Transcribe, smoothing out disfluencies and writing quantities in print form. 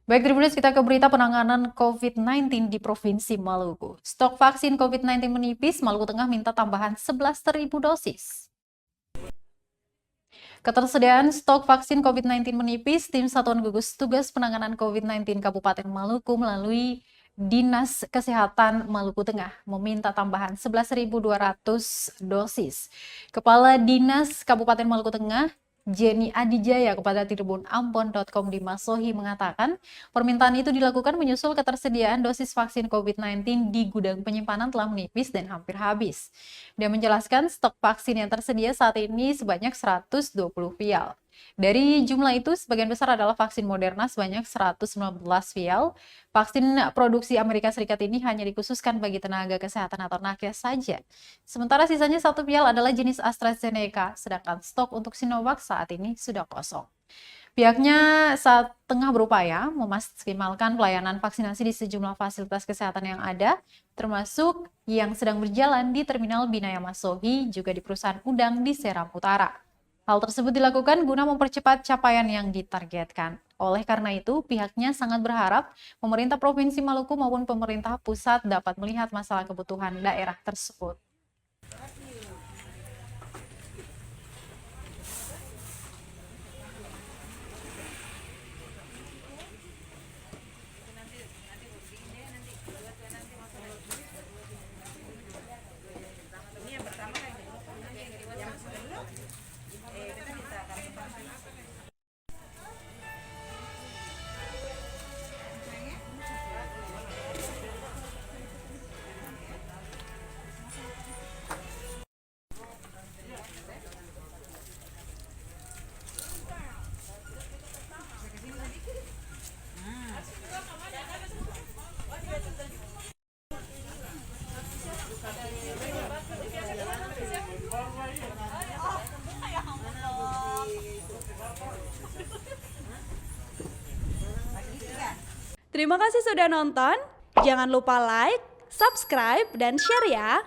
Baik, Tribuners, kita ke berita penanganan COVID-19 di Provinsi Maluku. Stok vaksin COVID-19 menipis, Maluku Tengah minta tambahan 11.000 dosis. Ketersediaan stok vaksin COVID-19 menipis, tim Satuan Gugus Tugas Penanganan COVID-19 Kabupaten Maluku melalui Dinas Kesehatan Maluku Tengah meminta tambahan 11.200 dosis. Kepala Dinas Kabupaten Maluku Tengah, Jenny Adijaya, kepada tribunambon.com di Masohi mengatakan, permintaan itu dilakukan menyusul ketersediaan dosis vaksin COVID-19 di gudang penyimpanan telah menipis dan hampir habis. Dia menjelaskan stok vaksin yang tersedia saat ini sebanyak 120 vial. Dari jumlah itu, sebagian besar adalah vaksin Moderna sebanyak 119 vial. Vaksin produksi Amerika Serikat ini hanya dikhususkan bagi tenaga kesehatan atau nakes saja. Sementara sisanya 1 vial adalah jenis AstraZeneca, sedangkan stok untuk Sinovac saat ini sudah kosong. Pihaknya saat tengah berupaya memaksimalkan pelayanan vaksinasi di sejumlah fasilitas kesehatan yang ada, termasuk yang sedang berjalan di Terminal Binaya Masohi, juga di perusahaan udang di Seram Utara. Hal tersebut dilakukan guna mempercepat capaian yang ditargetkan. Oleh karena itu, pihaknya sangat berharap pemerintah Provinsi Maluku maupun pemerintah pusat dapat melihat masalah kebutuhan daerah tersebut. Terima kasih sudah nonton. Jangan lupa like, subscribe, dan share ya.